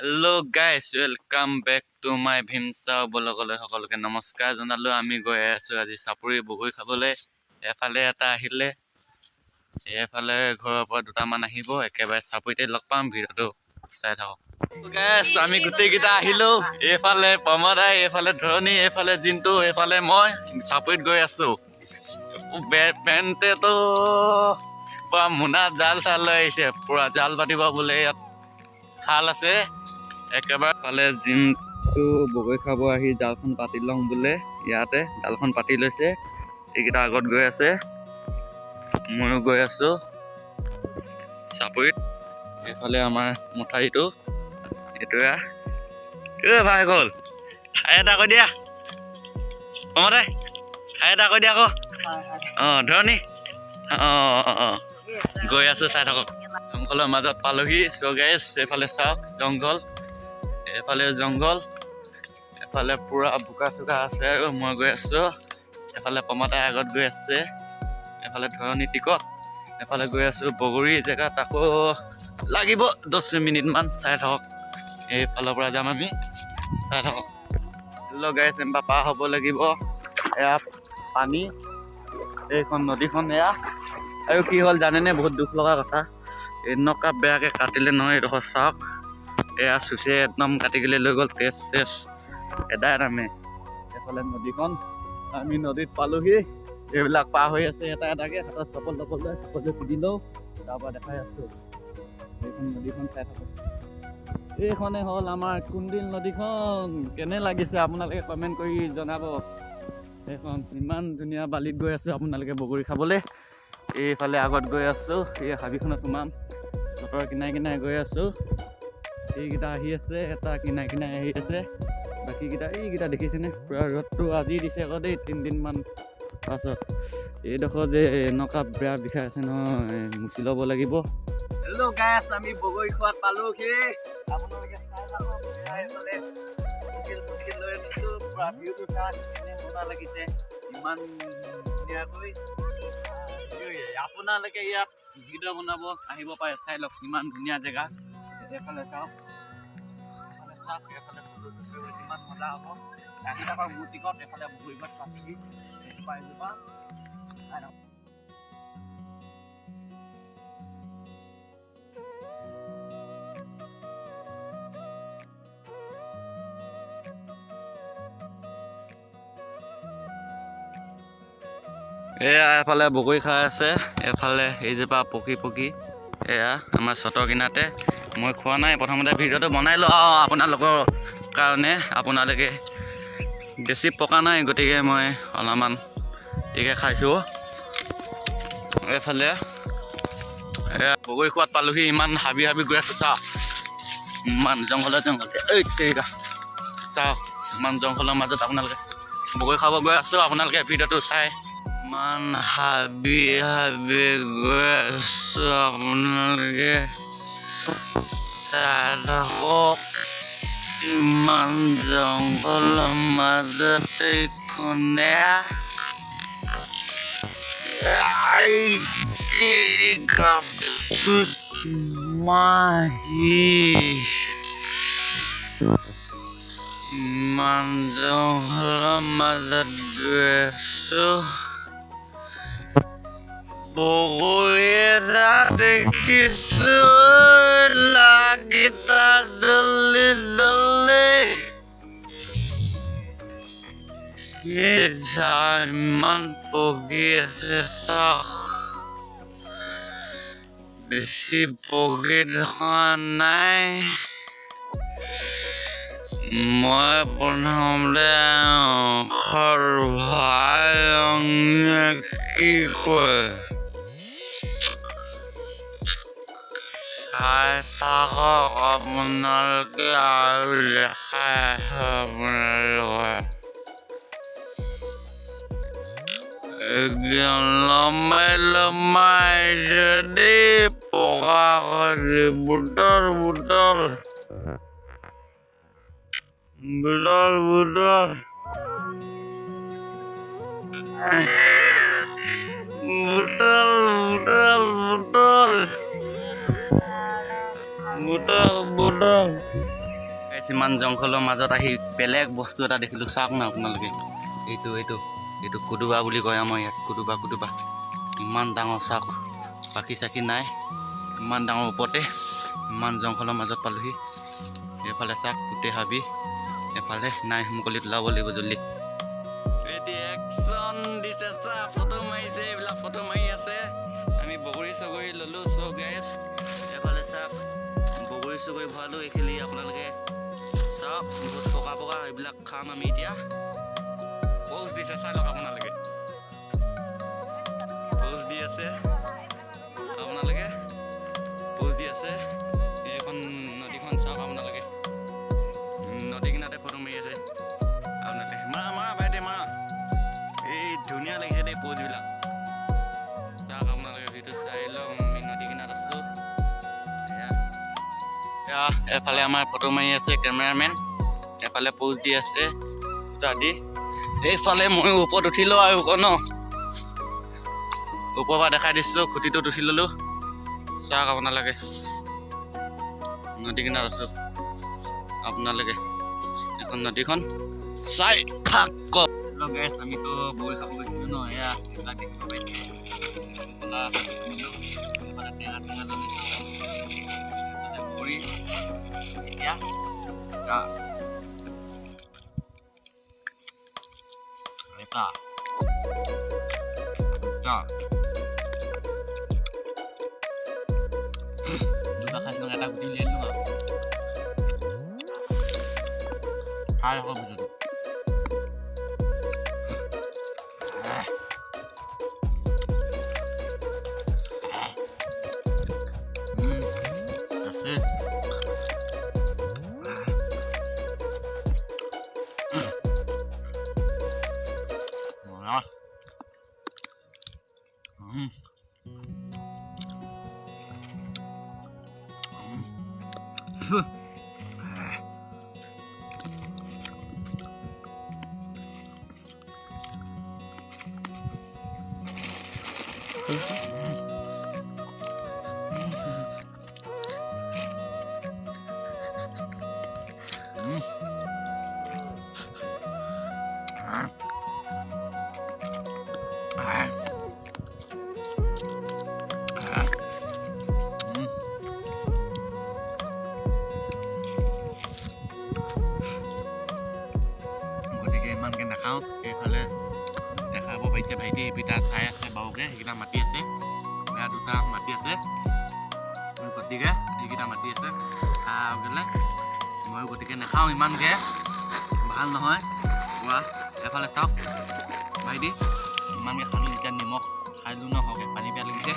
Hello guys, welcome back to my Bhimsa blogলৈ সকলোকে নমস্কাৰ জনালো। আমি গৈ আছো আজি চাপৰি বগৰী খাবলৈ। এফালে এটা আহিলে, এফালে ঘৰৰ পৰা দুটামান আহিব, একেবাৰে চাপৰিতে লগ পাম। ভিডিঅ'টো চাই থাকক। গাইস আমি গোটেই কেইটা আহিলো। এফালে প্ৰমদাই, এফালে ধৰণী, এফালে জিন্তু, এফালে মই চাপৰিত গৈ আছো। পেণ্টেটো পুৰা মোনা জাল চাল লৈ আহিছে, পুৰা জাল পাতিব বোলে। ইয়াত খাল আছে, একেবাৰে ফালে জিমটো বগৰী খাব আহি জালখন পাতি লওঁ বোলে। ইয়াতে জালখন পাতি লৈছে, এইকেইটা আগত গৈ আছে, ময়ো গৈ আছো চাপৰিত। এইফালে আমাৰ মথাৰিটো এইটোয়া ভাই গ'ল। হাই এটা কৈ দিয়া কমতে, হাই এটা কৈ দিয়া আকৌ। ধৰণী গৈ আছো, চাই থাকক। জংঘলৰ মাজত পালোহি। চ' গাইছ এইফালে চাওক, জংঘল, এফালে জংঘল, এফালে পুৰা বোকা চোকা আছে আৰু মই গৈ আছো। এফালে প্ৰমদাই আগত গৈ আছে, এফালে ধৰণী টিকট, এফালে গৈ আছো বগৰী জেগাত। আকৌ লাগিব 10 মিনিটমান, চাই থাকক। এইফালৰ পৰা যাম আমি, চাই থাকক। হেল্ল' গাইছ, এম্পা পাৰ হ'ব লাগিব। এয়া পানী, এইখন নদীখন এয়া। আৰু কি হ'ল জানেনে, বহুত দুখ লগা কথা, এনেকুৱা বেয়াকৈ কাটিলে নহয় এইডোখৰ। চাওক, এয়া চুচে একদম কাটি গেলে লৈ গ'ল, তেজ চেজ এদাই নামে। এইফালে নদীখন, আমি নদীত পালোহি। এইবিলাক পাৰ হৈ আছে এটা এটাকৈ। হাতত চপল লৈ সুধি লওঁ, তাৰপৰা দেখাই আছো। এইখন নদীখন চাই থাকক। এইখনে হ'ল আমাৰ কুন্দিল নদীখন। কেনে লাগিছে আপোনালোকে কমেণ্ট কৰি জনাব। এইখন ইমান ধুনীয়া বালিত গৈ আছো আপোনালোকে বগৰী খাবলৈ। এইফালে আগত গৈ আছো, এই হাবিখনত সোমাম। বতৰ কিনাৰে কিনাৰে গৈ আছো। এইকেইটা আহি আছে, এটা কিনাৰে কিনাৰে আহি আছে, বাকীকেইটা এইকেইটা দেখিছেনে? পুৰা ৰ'দটো আজি দিছে আকৌ দেই, 3 দিনমান পাছত। এইডোখৰ যে এনেকুৱা বেয়া বিষাই আছে নহয়, মুচি ল'ব লাগিব। হেল্ল' গাইছ, আমি বগৰী খোৱাত পালোহি। আপোনালোকে চাই থাকক, লৈ আনিছো। পুৰা ভিউটো চাওক, কেনে মজা লাগিছে, ইমান ধুনীয়াকৈ। আপোনালোকে ইয়াত ভিডিঅ' বনাব আহিব পাৰে, চাই লওক, ইমান ধুনীয়া জেগা। এইফালে চাওক, এইফালে ফটো চটো ইমান মজা হ'ব। আহি থাকক মোৰ টিকট। এইফালে বগৰী গছ পাইছোহি, এজোপা এজোপা চাই থাকক। এয়া এফালে বগৰী খাই আছে, এফালে এইজোপা পকি পকি। এয়া আমাৰ চতৰ কিনাতে। মই খোৱা নাই, প্ৰথমতে ভিডিঅ'টো বনাই লওঁ আপোনালোকৰ কাৰণে। আপোনালোকে বেছি পকা নাই, গতিকে মই অলপমান ঠিকে খাইছোঁ। এইফালে এয়া বগৰী খোৱাত পালোহি। ইমান হাবি হাবি গৈ আছোঁ, চাওক, ইমান জংঘলে চাওক, ইমান জংঘলৰ মাজত আপোনালোকে বগৰী খাব গৈ আছোঁ। আপোনালোকে ভিডিঅ'টো চাই, ইমান হাবি হাবি গৈ আছোঁ, আপোনালোকে চাই থাকক। ইমান জংঘলৰ মাজতে কোনে ইমান জংঘলৰ মাজত গৈ আছোঁ। বগৰী এটা দেখিছোঁ, লাগেটা জল্দি জল্দি। ইমান পকি আছে, চাওক, বেছি পকি থকা নাই। মই প্ৰথমতে কি কয় চাই থাকক আপোনালোকে, আৰু দেখাই আছো আপোনালোকে। লম্বাই লম্বাই যদি পকা কৰি বুটল বুটল বুটল বুটল বুটল বুটল বুটল বুটল বুটল ইমান জংঘলৰ মাজত আহি বেলেগ বস্তু এটা দেখিলোঁ, চাওক না আপোনালোকে। এইটো কুদুবা বুলি কয় আমাৰ ইয়াত, কুদুবা। ইমান ডাঙৰ, চাওক, পাখি চাখি নাই, ইমান ডাঙৰ ওপৰতে, ইমান জংঘলৰ মাজত পালোহি। এইফালে চাওক গোটেই হাবি, এফালে নাই, মুকলিত ওলাব লাগিব জল্দি। একচন দিছে, ফটো মাৰিছে, এইবিলাক ফটো মাৰি আছে। আমি বগৰী চগৰী ল'লোঁ চব গাইছ। এইফালে চাওক বগৰী চগৰী ভৰালোঁ, এইখিনি আপোনালোকে চাওক, বহুত পকা এইবিলাক খাম আমি এতিয়া। প'জ দিছে, চাই লওক আপোনালোকে, প'জ দি আছে আপোনালোকে, প'জ দি আছে। এইখন নদীখন চাওক আপোনালোকে, নদী কিনাৰতে ফটো মাৰি আছে আপোনালোকে। মাৰা বাইদেউ মাৰা, এই ধুনীয়া লাগিছে দেই প'জবিলাক, চাওক আপোনালোকে। ভিডিঅ'টো চাই লওক, আমি নদী কিনাৰত আছোঁ। এফালে আমাৰ ফটো মাৰি আছে কেমেৰামেন, এফালে প'জ দি আছে আদি। এইফালে মই ওপৰত উঠিলোঁ আৰু ন, ওপৰৰ পৰা দেখাই দিছোঁ, খুঁটিটোত উঠি ল'লোঁ। চাওক আপোনালোকে, নদী কিনাৰত আছোঁ। আপোনালোকে এখন নদীখন চাই থাকক। গাইছ, আমিতো বগৰী খাব গৈছিলোঁ ন, এয়া এইবিলাক দেখিব পাইছোঁ। টেঙা বগৰী এতিয়া দুটা খাইছিলোঁ, এটা গুটি উলিয়াই দিলোঁ আৰু খাই আকৌ বুজিলোঁ। গতিকে ইমানকৈ নাখাওঁ। সেইফালে দেখাব পাৰিছে ভাইটি, এইকেইটা চাই আছে বাৰুকে, সেইকেইটা মাতি আছে, এয়া দুটা মাতি আছে। গতিকে এইকেইটা মাতি আছে খাই গ'লে, ময়ো গতিকে নাখাওঁ ইমানকৈ, ভাল নহয় খোৱা। এফালে চাওক ভাইটি, ইমানকৈ খালোঁ, এতিয়া নিমখ খাই দিলোঁ ন, সৰহকৈ পানী পিয়াহ লাগিছে।